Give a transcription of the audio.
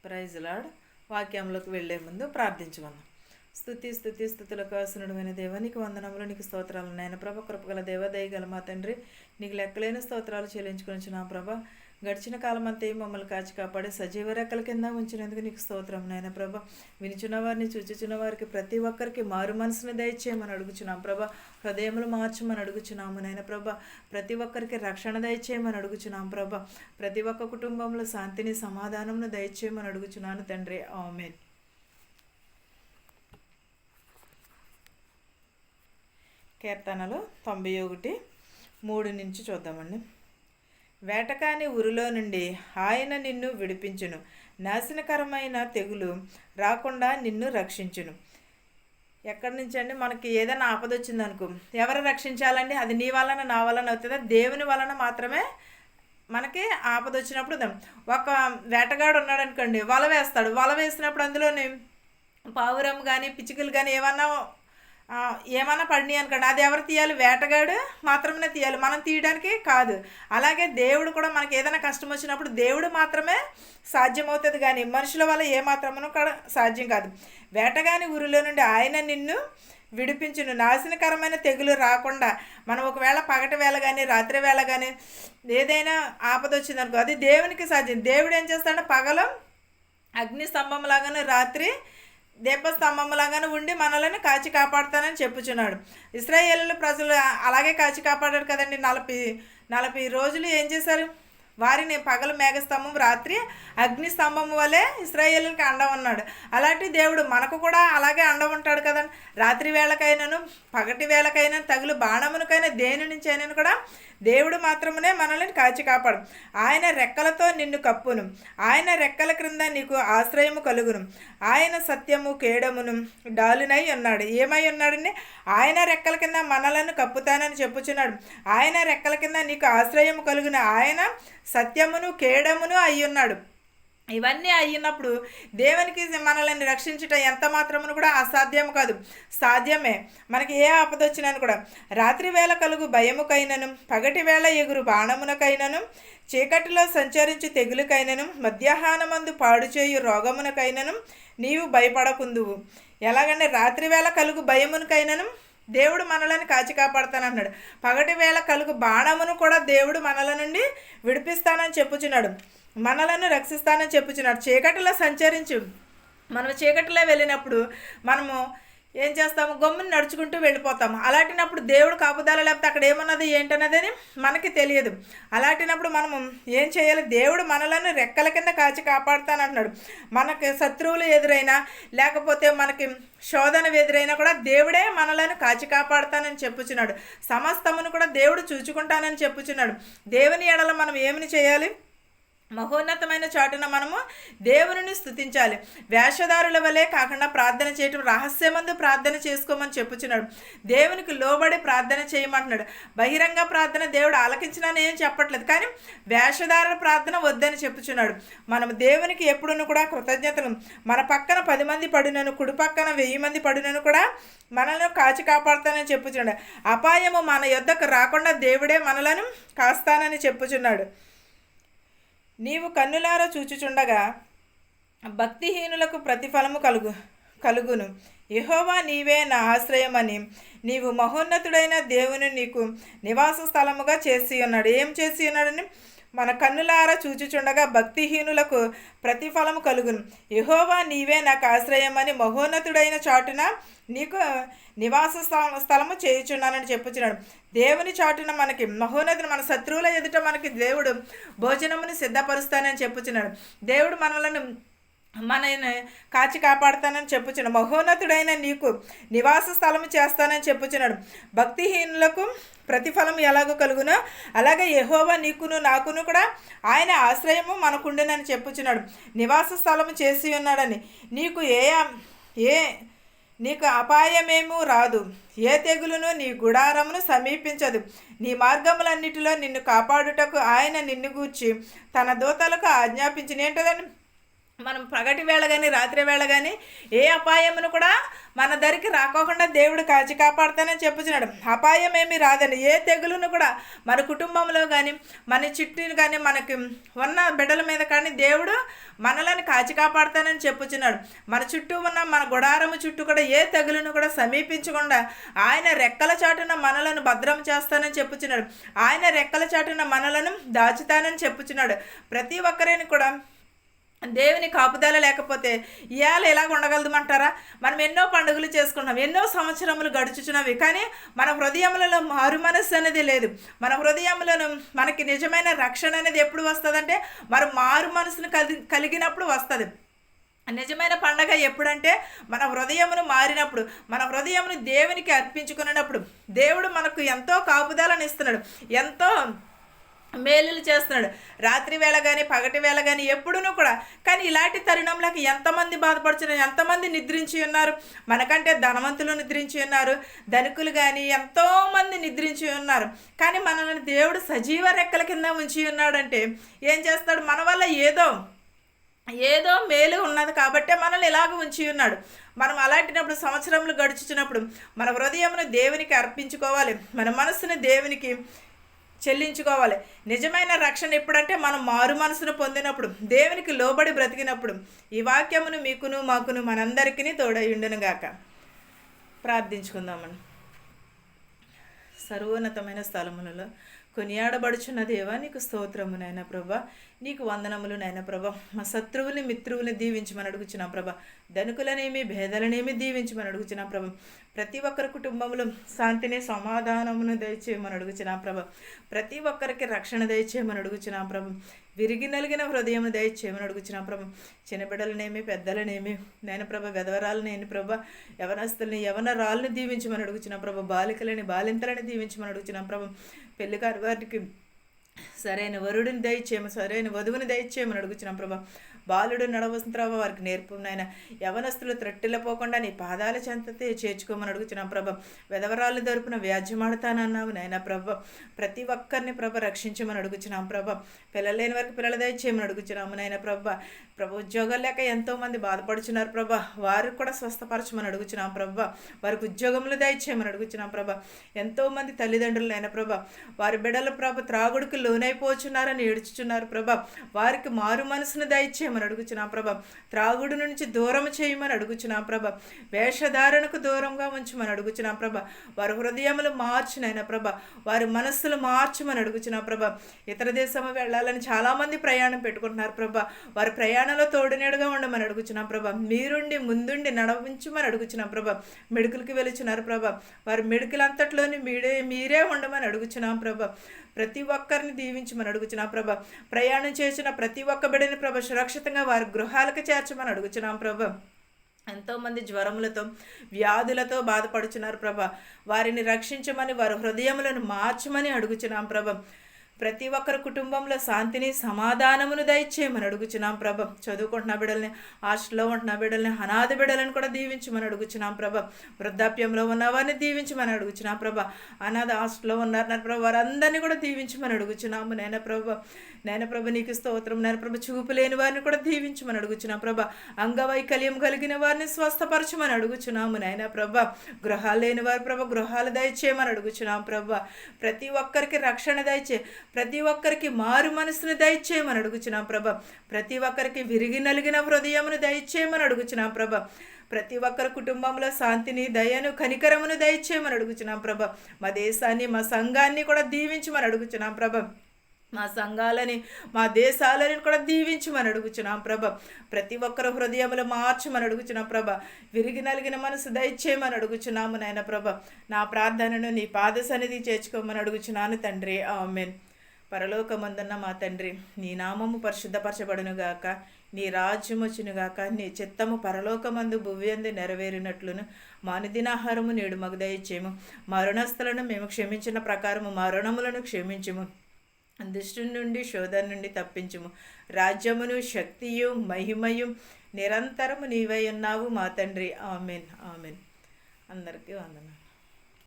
Praise lord. వాక్యంలోకి వెళ్లే ముందు ప్రార్థించుకుందాం. స్థుతులకు ఆసనుడమైన దేవ, నీకు వందనములు, నీకు స్తోత్రాలు నాయన ప్రభ. కృపగల దేవ, దయగల మా తండ్రి, నీకు లెక్కలేని స్తోత్రాలు చెల్లించుకొని నా ప్రభ. గడిచిన కాలం అంతా మమ్మల్ని కాచి కాపాడి సజీవ రెక్కల కింద ఉంచినందుకు నీకు స్తోత్రం నాయన ప్రభ. వినిచున్న వారిని చూచుచున్న వారికి ప్రతి ఒక్కరికి మారు మనసుని దయచేయమని అడుగుచున్నాం ప్రభ. హృదయములు మార్చమని అడుగుచున్నాము నాయన ప్రభ. ప్రతి ఒక్కరికి రక్షణ దయచేయమని అడుగుచున్నాం ప్రభ. ప్రతి ఒక్క కుటుంబంలో శాంతిని సమాధానమును దయచేయమని అడుగుచున్నాను తండ్రి. ఆమేన్. కీర్తనలు 91:3 నుంచి చూద్దామండి. వేటకాని ఉరిలో నుండి ఆయన నిన్ను విడిపించును, నాశనకరమైన తెగులు రాకుండా నిన్ను రక్షించును. ఎక్కడి నుంచి అండి? మనకి ఏదైనా ఆపద వచ్చిందనుకో, ఎవరు రక్షించాలండి? అది నీ వలన నా వలన అవుతుందా? దేవుని వలన మాత్రమే మనకి ఆపద వచ్చినప్పుడు. ఒక వేటగాడు ఉన్నాడు అనుకోండి, వల వేస్తాడు. వల వేసినప్పుడు అందులోని పావురం కానీ పిచ్చుకలు కానీ ఏమన్నా పడినాయి అనుకోండి, అది ఎవరు తీయాలి? వేటగాడు మాత్రమే తీయాలి, మనం తీయడానికి కాదు. అలాగే దేవుడు కూడా మనకి ఏదైనా కష్టం వచ్చినప్పుడు దేవుడు మాత్రమే సాధ్యమవుతుంది, కానీ మనుషుల వల్ల ఏమాత్రమును కూడా సాధ్యం కాదు. వేటగాని ఊరిలో నుండి ఆయన నిన్ను విడిపించును, నాశనకరమైన తెగులు రాకుండా. మనం ఒకవేళ పగటి వేళ కానీ రాత్రి వేళ కానీ ఏదైనా ఆపద వచ్చిందనుకో, అది దేవునికి సాధ్యం. దేవుడు ఏం చేస్తాడంటే పగలు అగ్ని స్తంభం లాగాను, రాత్రి దీపస్తంభంలాగానే ఉండి మనల్ని కాచి కాపాడుతానని చెప్పుచున్నాడు. ఇశ్రాయేలు ప్రజలు అలాగే కాచి కాపాడారు కదండి. 40 రోజులు ఏం చేశారు? వారిని పగలు మేఘస్తంభం, రాత్రి అగ్ని స్తంభం వలె ఇశ్రాయేలుకి అండ ఉన్నాడు. అలాంటి దేవుడు మనకు కూడా అలాగే అండ ఉంటాడు కదండి. రాత్రి వేళకైనాను పగటి వేళకైనా తగులు బాణమునికైనా దేని నుంచి అయినా కూడా దేవుడు మాత్రమే మనల్ని కాచి కాపాడు. ఆయన రెక్కలతో నిన్ను కప్పును, ఆయన రెక్కల క్రింద నీకు ఆశ్రయము కలుగును. ఆయన సత్యము కేడమును డాలునై ఉన్నాడు. ఏమై ఉన్నాడండి? ఆయన రెక్కల కింద మనలను కప్పుతానని చెప్పుచున్నాడు. ఆయన రెక్కల కింద నీకు ఆశ్రయము కలుగును. ఆయన సత్యమును కేడమును అయ్యున్నాడు. ఇవన్నీ అయినప్పుడు దేవునికి మనల్ని రక్షించటం ఎంత మాత్రమును కూడా అసాధ్యము కాదు, సాధ్యమే. మనకి ఏ ఆపద వచ్చినాను కూడా, రాత్రి వేళ కలుగు భయముకైనను, పగటి వేళ ఎగురు బాణమునకైనను, చీకటిలో సంచరించు తెగులుకైనను, మధ్యాహ్నమందు పాడు చేయు రోగమునకైనను నీవు భయపడకుందువు. ఎలాగంటే రాత్రి వేళ కలుగు భయమునకైనను దేవుడు మనలను కాచి కాపాడుతానన్నాడు. పగటి వేళ కలుగు బాణమును కూడా దేవుడు మనల నుండి విడిపిస్తానని చెప్పుచున్నాడు, మనలను రక్షిస్తానని చెప్పుచున్నాడు. చీకటిలో సంచరించు. మనం చీకటిలో వెళ్ళినప్పుడు మనము ఏం చేస్తాము? గమ్ముని నడుచుకుంటూ వెళ్ళిపోతాము. అలాంటినప్పుడు దేవుడు కాపుదల లేకపోతే అక్కడ ఏమన్నది ఏంటన్నదని మనకి తెలియదు. అలాంటినప్పుడు మనము ఏం చేయాలి? దేవుడు మనలను రెక్కల కింద కాచి కాపాడుతానంటున్నాడు. మనకి శత్రువులు ఎదురైనా లేకపోతే మనకి శోధన ఎదురైనా కూడా దేవుడే మనలను కాచి కాపాడుతానని చెప్పుచున్నాడు. సమస్తమును కూడా దేవుడు చూచుకుంటానని చెప్పుచున్నాడు. దేవుని ఎడల మనం ఏమని చేయాలి? మహోన్నతమైన చాటున మనము దేవుని స్తుతించాలి. వేషధారుల వలె కాకుండా ప్రార్థన చేయటం, రహస్యమందు ప్రార్థన చేసుకోమని చెప్పుచున్నాడు. దేవునికి లోబడి ప్రార్థన చేయమంటున్నాడు. బహిరంగ ప్రార్థన దేవుడు ఆలకించినని ఏం చెప్పట్లేదు, కానీ వేషధారుల ప్రార్థన వద్దని చెప్పుచున్నాడు. మనము దేవునికి ఎప్పుడును కూడా కృతజ్ఞతలు. మన పక్కన 10 మంది పడినను, కుడి పక్కన 1000 మంది పడినను కూడా మనల్ని కాచి కాపాడుతానని చెప్పుచున్నాడు. అపాయము మన యొద్దకు రాకుండా దేవుడే మనలను కాస్తానని చెప్పుచున్నాడు. నీవు కన్నులారా చూచుచుండగా భక్తిహీనులకు ప్రతిఫలము కలుగును. యెహోవా నీవే నా ఆశ్రయమని నీవు మహోన్నతుడైన దేవుని నీకు నివాస స్థలముగా చేసి ఉన్నాడు. ఏం చేసి ఉన్నాడని? మన కన్నులారా చూచుచుండగా భక్తిహీనులకు ప్రతిఫలము కలుగును. యెహోవా నీవే నాకు ఆశ్రయమని మహోన్నతుడైన చాటున నీకు నివాస స్థలము చేయుచున్నానని చెప్పుచున్నాడు. దేవుని చాటున మనకి మహోన్నతుడు, మన శత్రువుల ఎదుట మనకి దేవుడు భోజనముని సిద్ధపరుస్తానని చెప్పుచున్నాడు. దేవుడు మనల్ని కాచి కాపాడుతానని చెప్పుచున్నాడు. మహోన్నతుడైన నీకు నివాస స్థలము చేస్తానని చెప్పుచున్నాడు. భక్తిహీనులకు ప్రతిఫలం ఎలాగో కలుగునో అలాగే యెహోవా నీకును నాకును కూడా ఆయన ఆశ్రయము మనకుండేనని చెప్పుచున్నాడు. నివాస స్థలము చేసి ఉన్నాడని. నీకు అపాయమేమూ రాదు, ఏ తెగులును నీ గుడారమును సమీపించదు. నీ మార్గములన్నిటిలో నిన్ను కాపాడుటకు ఆయన నిన్ను గూర్చి తన దూతలకు ఆజ్ఞాపించిన. ఏంటదని? మనం పగటి వేళ కానీ రాత్రి వేళ కానీ ఏ అపాయమును కూడా మన దరికి రాకోకుండా దేవుడు కాచి కాపాడుతానని చెప్పుచున్నాడు. అపాయం ఏమీ రాదని, ఏ తెగులును కూడా మన కుటుంబంలో కానీ మన చుట్టూ కానీ మనకి ఉన్న బిడ్డల మీద కానీ దేవుడు మనలను కాచి కాపాడుతానని చెప్పుచున్నాడు. మన చుట్టూ ఉన్న మన గుడారము చుట్టూ కూడా ఏ తెగులును కూడా సమీపించకుండా ఆయన రెక్కల చాటున మనలను భద్రం చేస్తానని చెప్పుచున్నాడు. ఆయన రెక్కల చాటున మనలను దాచుతానని చెప్పుచున్నాడు. ప్రతి ఒక్కరిని కూడా దేవుని కాపుదల లేకపోతే ఇవాళ ఎలాగ ఉండగలదుమంటారా? మనం ఎన్నో పండుగలు చేసుకుంటాం, ఎన్నో సంవత్సరములు గడుచుచున్నవి, కానీ మన హృదయములలో మారు మనస్సు అనేది లేదు. మన హృదయములను మనకి నిజమైన రక్షణ అనేది ఎప్పుడు వస్తుందంటే మనం మారు మనసును కలిగినప్పుడు వస్తుంది. నిజమైన పండగ ఎప్పుడంటే మన హృదయమును మారినప్పుడు, మన హృదయమును దేవునికి అర్పించుకున్నప్పుడు. దేవుడు మనకు ఎంతో కాపుదలను ఇస్తున్నాడు, ఎంతో మేలులు చేస్తున్నాడు. రాత్రి వేళ కానీ పగటి వేళ కానీ ఎప్పుడునూ కూడా. కానీ ఇలాంటి తరుణంలోకి ఎంతమంది బాధపడుతున్నారు, ఎంతమంది నిద్రించి ఉన్నారు. మనకంటే ధనవంతులు నిద్రించి ఉన్నారు, ధనికులు కానీ ఎంతోమంది నిద్రించి ఉన్నారు. కానీ మనల్ని దేవుడు సజీవ రెక్కల కింద ఉంచి ఉన్నాడంటే ఏం చేస్తాడు? మన వల్ల ఏదో మేలు ఉన్నది కాబట్టే మనల్ని ఇలాగ ఉంచి ఉన్నాడు. మనం అలాంటినప్పుడు సంవత్సరములు గడుచుచున్నప్పుడు మన హృదయమును దేవునికి అర్పించుకోవాలి, మన మనస్సును దేవునికి చెల్లించుకోవాలి. నిజమైన రక్షణ ఎప్పుడంటే మనం మారు మనసును పొందినప్పుడు, దేవునికి లోబడి బ్రతికినప్పుడు. ఈ వాక్యమును మీకును మాకును మనందరికీ తోడయుండును గాక. ప్రార్థించుకుందామని. సర్వోన్నతమైన స్థలములలో కొనియాడబడుచున్న దేవా, నీకు స్తోత్రము నాయన ప్రభా, నీకు వందనములు నాయన ప్రభా. మా శత్రువుని మిత్రువుని దీవించమని అడుగుచున్నా ప్రభా, ధనుకులనేమి భేదలనేమి దీవించమని అడుగుచున్నా ప్రభా. ప్రతి ఒక్కరి కుటుంబంలో శాంతిని సమాధానమును దయచేయమని అడుగుచున్నా ప్రభా. ప్రతి ఒక్కరికి రక్షణ దయచేయమని అడుగుచున్నా ప్రభా. విరిగి నలిగిన హృదయం దయచేయమని అడుగుచున్నా ప్రభా. చిన్నబిడ్డలనేమి పెద్దలనేమి నాయన ప్రభా, వెధవరాలనేమి ప్రభా, యవనస్తుల్ని యవనరాలను దీవించమని అడుగుచున్నా ప్రభా. బాలికలని బాలింతలని దీవించమని అడుగుచున్నా ప్రభా. పెళ్లికారు వారికి సరైన వరుడిని దయచేయము, సరైన వధువుని దయచేయమని అడుగుచున్నాం ప్రభా. బాలుడు నడవలసిన ప్రభా వారికి నేర్పు నాయన. యవనస్తులు త్రట్టిల్లపోకుండా నీ పాదాల చెంతతే చేర్చుకోమని అడుగుచున్నాం ప్రభా. వెధవరాళ్ళు తరపున వ్యాజ్యమాడతానన్నావు నాయన ప్రభా. ప్రతి ఒక్కరిని ప్రభ రక్షించమని అడుగుచున్నాం ప్రభా. పిల్లలు లేని వరకు పిల్లలు దయచేయమని అడుగుచున్నాము నాయన ప్రభా. ఉద్యోగాలు లేక ఎంతోమంది బాధపడుచున్నారు ప్రభా, వారికి కూడా స్వస్థపరచమని అడుగుచున్నాం ప్రభా. వారికి ఉద్యోగములు దయచేయమని అడుగుచున్నాం ప్రభా. ఎంతోమంది తల్లిదండ్రులు అయిన ప్రభా, వారి బిడ్డల ప్రభ త్రాగుడికి లోనైపోచున్నారని ఏడ్చుచున్నారు ప్రభా. వారికి మారు మనసును దయచేయమని అడుగుచున్నాం ప్రభా. త్రాగుడు నుంచి దూరం చేయమని అడుగుచున్నాం ప్రభా. వేషధారణకు దూరంగా ఉంచమని అడుగుచున్నాం ప్రభా. వారి హృదయములు మార్చునైనా ప్రభా, వారి మనస్సులు మార్చమని అడుగుచున్నాం ప్రభా. ఇతర దేశము వెళ్ళాలని చాలామంది ప్రయాణం పెట్టుకుంటున్నారు ప్రభా. వారి ప్రయాణంలో తోడునేడుగా ఉండమని అడుగుచున్నాం ప్రభా. మీరుండి ముందుండి నడవించమని అడుగుచున్నాం ప్రభా. మెడికల్కి వెళుచున్నారు ప్రభా, వారి మెడికల్ అంతట్లోని మీరే ఉండమని అడుగుచున్నాం ప్రభా. ప్రతి ఒక్కరిని దీవించమని అడుగుచున్నాం ప్రభా. ప్రయాణం చేసిన ప్రతి ఒక్క బిడ్డని ప్రభా సురక్షితంగా వారి గృహాలకు చేర్చమని అడుగుచున్నాం ప్రభా. ఎంతోమంది జ్వరములతో వ్యాధులతో బాధపడుచున్నారు ప్రభా. వారిని రక్షించమని, వారి హృదయములను మార్చమని అడుగుచున్నాం ప్రభా. ప్రతి ఒక్కరి కుటుంబంలో శాంతిని సమాధానమును దయచేయమని అడుగుచున్నాం ప్రభ. చదువుకుంటున్న బిడ్డల్ని, హాస్టల్లో ఉంటున్న బిడ్డల్ని, అనాథ బిడ్డలను కూడా దీవించమని అడుగుచున్నాం ప్రభ. వృద్ధాప్యంలో ఉన్నవారిని దీవించమని అడుగుచున్నాం ప్రభ. అనాథ హాస్టల్లో ఉన్నారు ప్రభ, వారందరినీ కూడా దీవించమని అడుగుచున్నాము నాయన ప్రభ. నీకు స్తోత్రం నాయన ప్రభ. చూపు లేని వారిని కూడా దీవించమని అడుగుచున్నాం ప్రభ. అంగవైకల్యం కలిగిన వారిని స్వస్థపరచమని అడుగుచున్నాము నాయన ప్రభ. గృహాలు లేని వారి ప్రభ, గృహాలు దయచేయమని అడుగుచున్నాం ప్రభ. ప్రతి ఒక్కరికి రక్షణ దయచే, ప్రతి ఒక్కరికి మారు మనసును దయచేయమని అడుగుచున్నాం ప్రభ. ప్రతి ఒక్కరికి విరిగి నలిగిన హృదయమును దయచేయమని అడుగుచున్నాం ప్రభ. ప్రతి ఒక్కరి కుటుంబంలో శాంతిని, దయను, కనికరమును దయచేయమని అడుగుచున్నాం ప్రభ. మా దేశాన్ని, మా సంఘాన్ని కూడా దీవించమని అడుగుచున్నాం ప్రభ. మా సంఘాలని, మా దేశాలని కూడా దీవించమని అడుగుచున్నాం ప్రభ. ప్రతి ఒక్కరు హృదయములు మార్చమని అడుగుచున్నాం ప్రభ. విరిగి నలిగిన మనసు దయచేయమని అడుగుచున్నాము నాయన ప్రభ. నా ప్రార్థనను నీ పాద సన్నిధి చేర్చుకోమని అడుగుచున్నాను తండ్రి. ఆమేన్. పరలోకమందున్న మా తండ్రి, నీ నామము పరిశుద్ధపరచబడునుగాక, నీ రాజ్యము వచ్చునుగాక, నీ చిత్తము పరలోకమందు భువ్యందు నెరవేరినట్లును మా అనుదినాహారము నేడు మాకు దయచేయము. మా రుణస్థులను మేము క్షమించిన ప్రకారము మా రుణములను క్షమించుము. దుష్టు నుండి, శోధన నుండి తప్పించుము. రాజ్యమును, శక్తియు, మహిమయు నిరంతరము నీవై ఉన్నావు మా తండ్రి. ఆమెన్. ఆమెన్. అందరికీ వందనాలు.